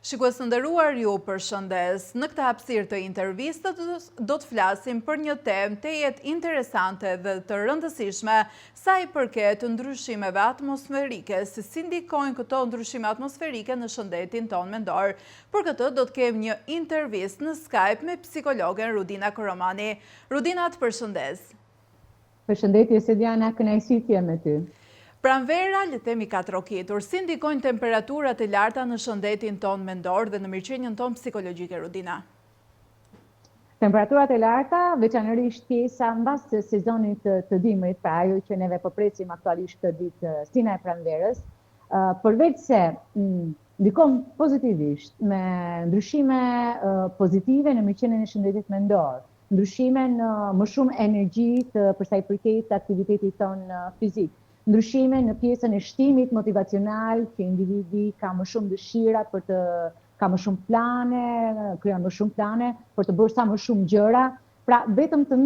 Shikues të nderuar, ju përshëndes. Në këtë hapësirë të intervistës do të flasim për një temë tejet interesante dhe të rëndësishme sa i përket ndryshimeve atmosferike, se si ndikojnë këto ndryshime atmosferike në shëndetin tonë mendor. Për këtë do të kemë një intervistë në Skype me psikologen Rudina Koromani. Rudina, të përshëndes. Përshëndetje, Sediana, kënaqësi të jem me ty. Pranvera, le të themi ka trokitur, si ndikojnë temperaturat e larta në shëndetin tonë mendor dhe në mirëqenien tonë psikologjike, Rudina? Temperaturat e larta, veçanërisht pjesa mbas sezonit të dimrit, pra ajo që neve po presim aktualisht këtë ditë stina e pranverës, përveç se ndikon pozitivisht me ndryshime pozitive në mirëqenien e shëndetit mendor, ndryshime në më shumë energji për sa i përket aktivitetit tonë fizik, ndryshime në pjesën e shtimit motivacional, që individi ka më shumë dëshira ka më shumë plane, kryen më shumë plane për të bërë sa më shumë gjëra. Pra vetëm të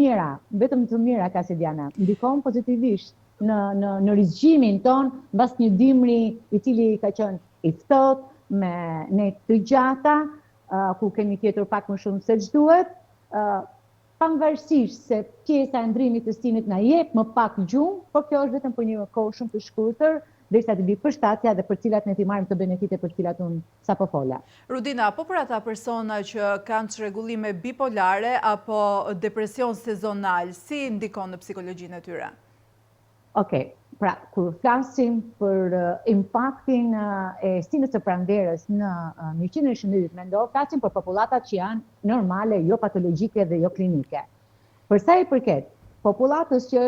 mira ka Sediana. Ndikon pozitivisht në rizgjimin ton mbas një dimri i cili ka qenë i ftohtë, me net të gjata, ku kemi tjetur pak më shumë se ç'duhet. Pavarësisht se pjesa e ndrimit të stinit na jep më pak gjumë, por kjo është vetëm për një kohë shumë të shkurtër, derisa të bëj përshtatja dhe për cilat ne ti marrim të benefite për cilat unë sapo fola. Rudina, po për ata persona që kanë çrregullime bipolare apo depresion sezonal, si ndikon në psikologjinë e tyre? Okej. Pra, kur flasim për impaktin e stinës së pranverës në mirëqenien e shëndetit mendor, flasim për populatat që janë normale, jo patologjike dhe jo klinike. Për sa i përket popullatës që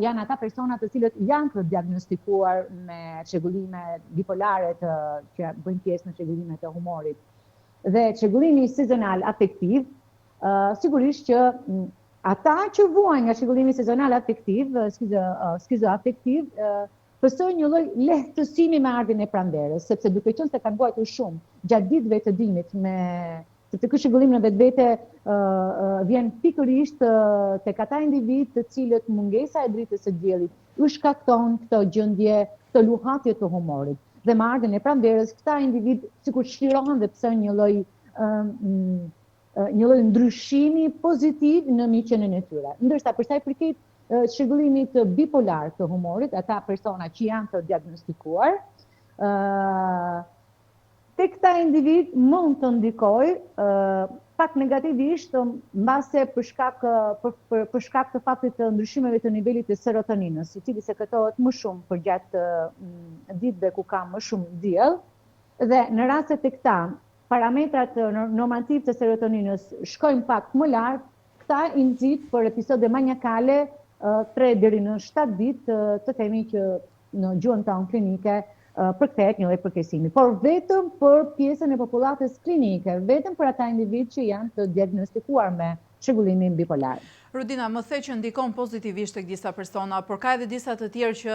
janë ata persona të cilët janë të diagnostikuar me çrregullime bipolare që bëjnë pjesë në çrregullimet e humorit dhe çrregullimi sezonal afektiv, sigurisht që ata që vuajnë nga çrregullimi sezonal afektiv, skizoafektiv, pësojnë një lloj lehtësimi me ardhin e pranverës, sepse duke qenë se kanë vuajtur shumë gjatë ditëve të dimrit sepse ky çrregullim në vetvete vjen pikërisht tek ata individ të cilët mungesa e dritës së diellit u shkakton këto gjendje, këto luhatje të humorit. Dhe me ardhin e pranverës, këta individ sikur çlirohen dhe pësojnë një lloj ndryshimi pozitiv në mirëqenien e tyre. Ndërsa për sa i përket çrregullimit bipolar të humorit, ata persona që janë të diagnostikuar, tek këta individ mund të ndikojë pak negativisht, mbase për shkak të faktit të ndryshimeve të nivelit të serotoninës, i cili sekretohet më shumë përgjatë ditëve ku ka më shumë diell, dhe në rastet e këta parametrat normativ të serotoninës shkojnë pak më lart, këta i nxit për episode maniakale 3 deri në 7 ditë, të themi që në gjuhën tonë klinike përkthehet një lloj përkeqësimi. Por vetëm për pjesën e popullatës klinike, vetëm për ata individ që janë të diagnostikuar me çrregullimin bipolar. Rudina, më the që ndikon pozitivisht tek disa persona, por ka edhe disa të tjerë që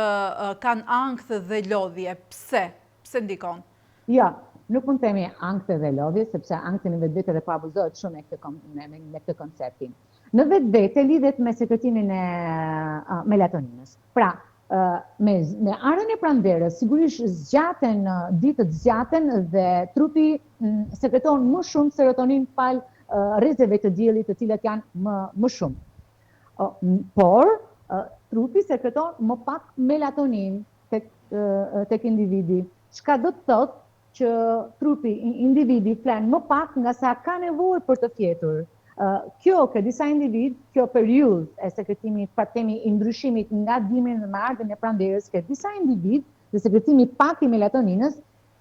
kanë ankth dhe lodhje. Pse? Pse ndikon? Ja, nuk mund të themi ankth dhe lodhje, sepse ankthi në vetvete dhe po abuzohet shumë me këtë konceptin. Në vetvete lidhet me sekretimin e melatoninës. Pra, me ardhen e pranverës, sigurisht ditët zgjaten dhe trupi sekreton më shumë serotonin pal rrezeve të diellit, të cilat janë më shumë. Por trupi sekreton më pak melatonin tek individi, çka do të thotë që trupi individi flen më pak nga sa ka nevojë për të fjetur. Kjo ka disa individ, kjo periudhë e sekretimit, pra themi i ndryshimit nga dimri në ardhen e pranverës, ka disa individ dhe sekretimi pak i melatoninës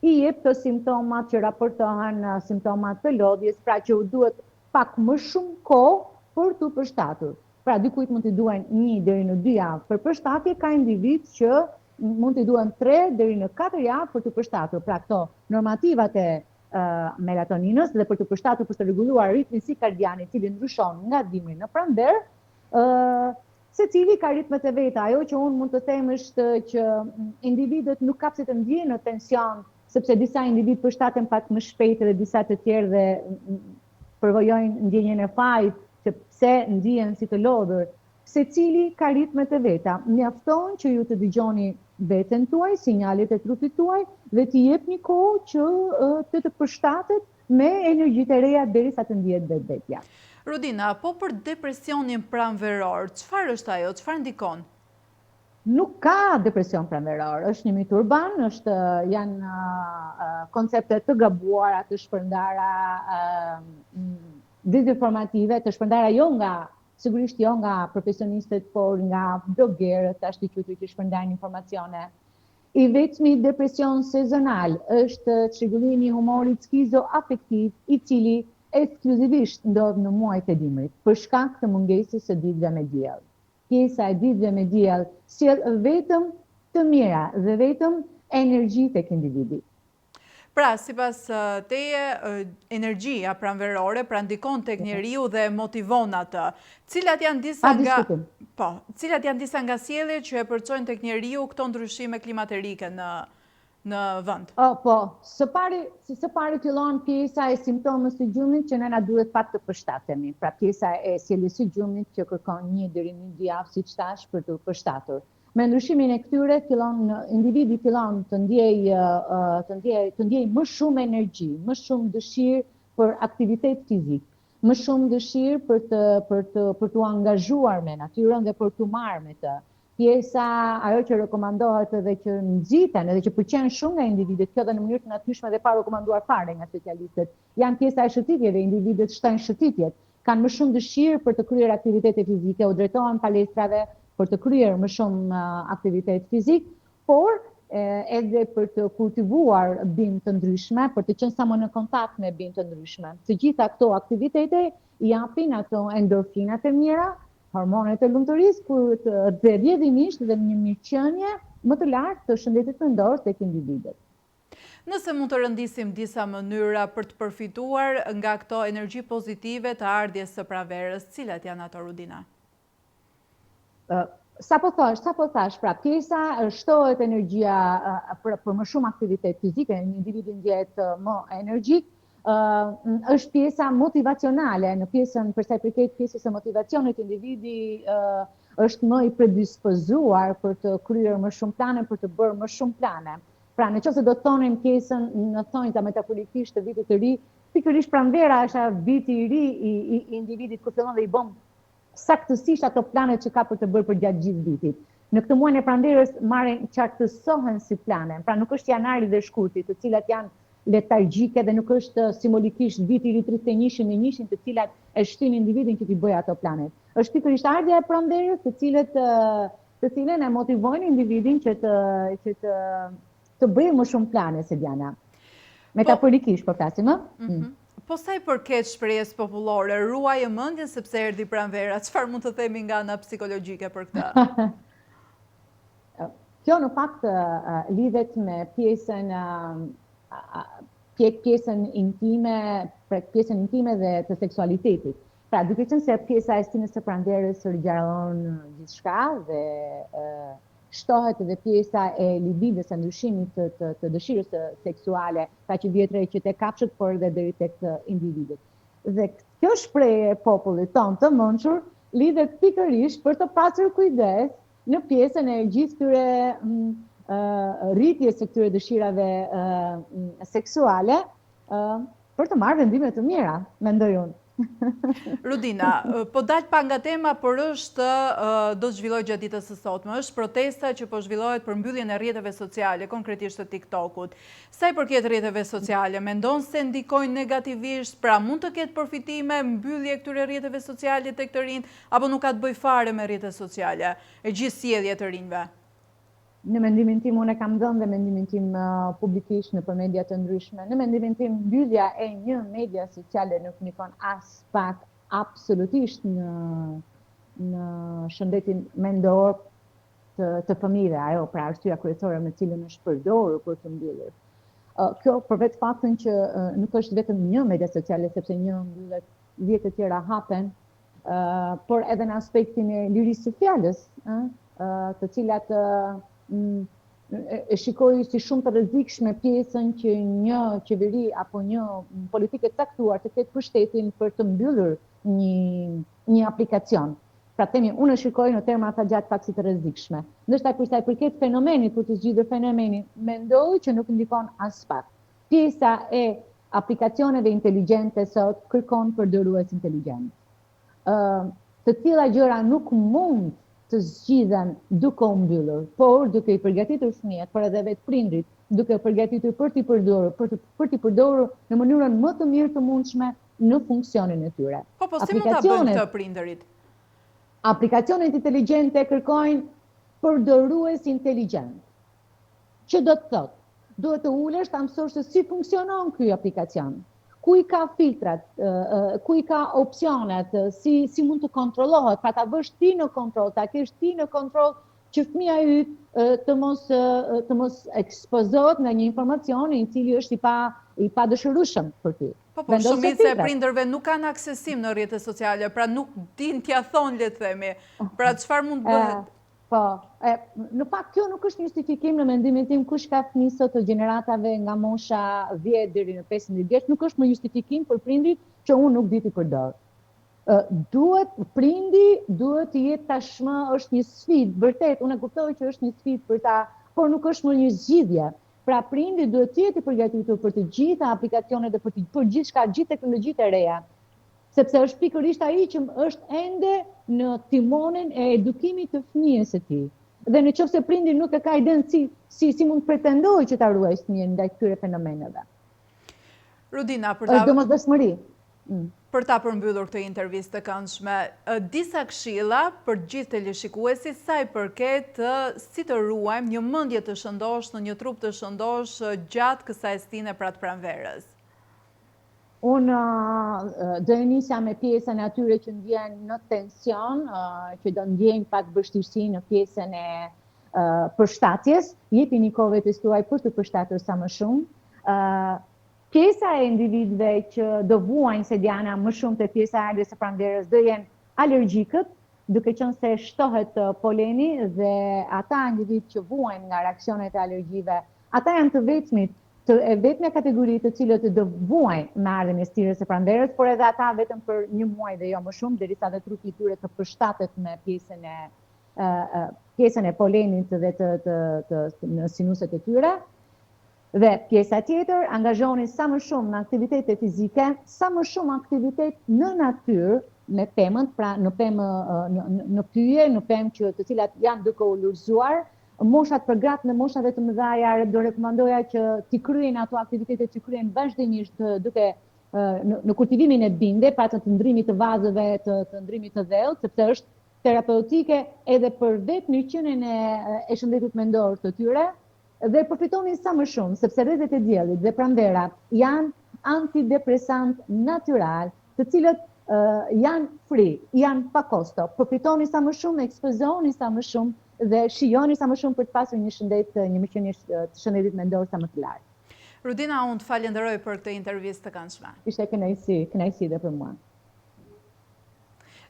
i jep të simptomat që raportohen simptomat të lodhjes, pra që u duhet pak më shumë kohë për të përshtatur. Pra dikujt mund t'i duhen 1 deri në 2 javë për përshtatje, ka individ që mund t'i duhen 3 deri në 4 javë për të përshtatur. Pra këto normativat e melatoninës dhe për të përshtatur për të rregulluar ritmin sikardian i cili ndryshon nga dimri në pranverë, secili ka ritmet e veta. Ajo që unë mund të them është që individët nuk kapse të ndjehen në tension, sepse disa individ përshtaten pak më shpejt dhe disa të tjerë dhe përvojojnë ndjenjen e fajit, që pse ndjehen si të lodhur. Secili ka ritmet e veta. Mjafton që ju të dëgjoni veten tuaj, sinjalet e trupit tuaj dhe t'i jep një kohë që të përshtatet me energjitë e reja derisa të ndihet vetvetja. Rudina, po për depresionin pranveror, çfarë është ajo, çfarë ndikon? Nuk ka depresion pranveror, është një mit urban, janë koncepte të gabuara, të shpërndara dezinformative, të shpërndara sigurisht jo nga profesionistët, por nga blogerët, ashtu quajtur që shpërndajnë informacione. I vetmi depresion sezonal është çrregullimi i humorit skizoafektiv, i cili ekskluzivisht ndodh në muajt e dimrit, për shkak të mungesës së ditëve me diell. Pjesa e ditëve me diell sjell vetëm të mira dhe vetëm energji tek individi. Pra, sipas teje, energjia pranverore ndikon tek njeriu dhe motivon atë. Cilat janë disa nga sjelljet që e përçojnë tek njeriu këto ndryshime klimaterike në vend? Po, së pari fillon pjesa e simptomës së gjumit që nëna duhet pak të përshtatemi. Pra pjesa e sjelljes së gjumit që kërkon 1 deri në 2 javë, siç thash, për të përshtatur. Me ndryshimin e këtyre, individi fillon të ndjej më shumë energji, më shumë dëshirë për aktivitet fizik, më shumë dëshirë për të angazhuar me natyrën dhe për të marrë me të. Pjesa, ajo që rekomandohet edhe që nxiten, edhe që pëlqen shumë nga individët, kjo dhe në mënyrë të natyrshme dhe pa rekomanduar fare nga specialistët, janë pjesa e shëtitjeve, individët shtojnë shëtitjet, kanë më shumë dëshirë për të kryer aktivitete fizike, u drejtohen palestrave për të kryer më shumë aktivitet fizik, por edhe për të kultivuar bimë të ndryshme, për të qenë sa më në kontakt me bimë të ndryshme. Të gjitha këto aktivitete japin ato endorfinat e mira, hormonet e lumturisë, dhe rrjedhimisht dhe një mirëqenie më të lartë të shëndetit mendor tek individët. Nëse mund të rëndisim disa mënyra për të përfituar nga këto energji pozitive të ardhjes së pranverës, cilat janë ato, Rudina? Sa po thash, pra pjesa shtohet energjia për më shumë aktivitet fizike, një individi ndjehet më energjik, është pjesa motivacionale, në pjesën për sa i përket pjesës së motivacionit, individi është më i predispozuar për të kryer më shumë plane, për të bërë më shumë plane. Pra nëse do të thonim pjesën në thonjta metaforikisht të vitit të ri, pikërisht pranvera është viti i ri i individit ku fillon dhe i bën saktësisht ato planet që ka për të bërë për gjatë gjithë vitit. Në këtë muaj e pranverës qartësohen si plane, pra nuk është janari dhe shkurti, të cilat janë letargjike dhe nuk është simbolikisht viti i ri 31 me 1, të cilat e shtin individin që t'i bëjë ato planet. Është pikërisht ardhja e pranverës, të cilën e motivojnë individin që të bëjë më shumë plane, se Diana. Metaforikisht po flasim, Po sa i përket shprehjes popullore, ruaje mendjen sepse erdhi pranvera, çfarë mund të themi nga ana psikologjike për këtë? Kjo në fakt lidhet me pjesën intime dhe të seksualitetit. Pra, duke qenë se pjesa e stinës së pranverës rrugëron gjithçka dhe shtohet edhe pjesa e libidës, e ndryshimit të dëshirës seksuale, pra që vjetre që tek kafshët, por edhe deri tek individët. Dhe kjo shprehje e popullit tonë të mençur lidhet pikërisht për të pasur kujdes në pjesën e gjithë këtyre rritjes së këtyre dëshirave seksuale për të marrë vendime të mira, mendoj unë. Rudina, po dal pa nga tema, por do të zhvillohet gjatë ditës së sotme, është protesta që po zhvillohet për mbylljen e rrjeteve sociale, konkretisht të TikTokut. Sa i përket rrjeteve sociale, mendon se ndikojnë negativisht, pra mund të ketë përfitime mbyllje këtyre rrjeteve sociale tek të rinjt, apo nuk ka të bëjë fare me rrjetet sociale e gjithë sjelljet të rinjve? Në mendimin tim, unë e kam dhënë dhe mendimin tim publikisht në për media të ndryshme. Në mendimin tim, mbyllja e një media sociale nuk ndikon as pak absolutisht në shëndetin mendor të fëmijëve, ajo pra arsyeja kryesore me cilën është përdorur për të mbyllur. Kjo përveç faktin që nuk është vetëm një media sociale, sepse një mbyllet, 10 të tjera hapen, por edhe në aspektin e lirisë së fjalës, të cilat e shikoj si shumë të rrezikshme pjesën që një qeveri apo një politike caktuar të ketë pushtetin për të mbyllur një aplikacion. Pra themi, unë e shikoj në terma ata gjatë pak si të rrezikshme. Ndërsa për sa i përket fenomenit, për të zgjidhur fenomenin, mendoj që nuk ndikon as pak. Pjesa e aplikacioneve inteligjente sot kërkon përdorues inteligjent. Të tilla gjëra nuk mund të zgjidhen duke u mbyllur, por duke i përgatitur fëmijët, por edhe vetë prindrit, duke përgatitur për t'i përdorur në mënyrën më të mirë të mundshme në funksionin e tyre. Po si mund ta bëjnë këtë prindërit? Aplikacionet inteligjente kërkojnë përdorues inteligjent. Që do të thotë, duhet të ulesh ta mësosh se si funksionon ky aplikacion. Ku i ka filtrat, ku i ka opsionet, si mund të kontrollohet, pra ta bësh ti në kontroll, ta kesh ti në kontroll që fëmia yt të mos ekspozohet nga një informacion i cili është i padëshirueshëm për ty. Po, shumica e prindërve nuk kanë aksesim në rrjetet sociale, pra nuk din t'ia thonë, le të themi. Pra çfarë mund bëhet? Po, në fakt kjo nuk është një justifikim në mendimin tim kush ka fëmijë sot të gjeneratave nga mosha 10 deri në 15 vjeç, nuk është më justifikim për prindrit që unë nuk di t'i përdor. Prindi duhet të jetë tashmë është një sfidë, vërtet, unë e kuptoj që është një sfidë për ta, por nuk është më një zgjidhje. Pra prindi duhet të jetë i përgatitur për të gjitha aplikacionet dhe për gjithçka, gjithë teknologjitë e reja. Sepse është pikërisht ai që është ende në timonin e edukimit të fëmijës së tij. Dhe nëse prindi nuk e ka idenë si mund të pretendojë që ta ruajë fëmijën ndaj këtyre fenomeneve. Rudina, domosdoshmëri. Për ta përmbyllur këtë intervistë të këndshme, disa këshilla për gjithë teleshikuesit sa i përket si të ruajmë një mendje të shëndosh në një trup të shëndosh gjatë kësaj stine pra të pranverës. Unë do e nisja me pjesën e atyre që ndjen në tension, që do ndjejnë pak vështirësi në pjesën e përshtatjes, jepini kohë vetes tuaj për të përshtatur sa më shumë. Pjesa e individëve që do vuajnë se Diana më shumë të pjesa e ardhjes së pranverës do jenë alergjikët, duke qenë se shtohet poleni dhe ata individë që vuajnë nga reaksionet e alergjive, ata janë të vetmja kategori të cilët do vuajnë me ardhjen e stirës së pranverës, por edhe ata vetëm për një muaj dhe jo më shumë, derisa dhe trupi i tyre të përshtatet me pjesën e polenit dhe në sinuset e tyre. Dhe pjesa tjetër, angazhoni sa më shumë në aktivitete fizike, sa më shumë aktivitet në natyrë, me pemët, pra në pyje, në pemë të cilat janë duke u lulëzuar. Moshat për gratë në moshave të mëdha do rekomandoja që t'i kryen ato aktivitete që kryen vazhdimisht duke në kultivimin e binde, pra të ndrimit të vazëve, të ndrimit të dhellë, sepse është terapeutike edhe për vetë mirëqenien e shëndetit mendor të tyre. Dhe përfitoni sa më shumë, sepse rrezet e diellit dhe pranvera janë antidepresant natyral, të cilët janë free, janë pa kosto. Përfitoni sa më shumë, ekspozohuni sa më shumë dhe shijoni sa më shumë për të pasur një mirëqenie të shëndetit mendor sa më të lartë. Rudina, unë të falenderoj për këtë intervistë të këndshme. Ishte kënaqësi dhe për mua.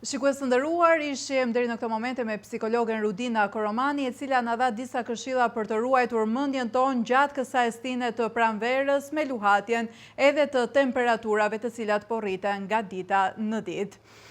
Shikues të nderuar, ishim deri në këtë momente me psikologen Rudina Koromani, e cila na dha disa këshilla për të ruajtur mendjen tonë gjatë kësaj stine të pranverës me luhatjen edhe të temperaturave të cilat po rriten nga dita në ditë.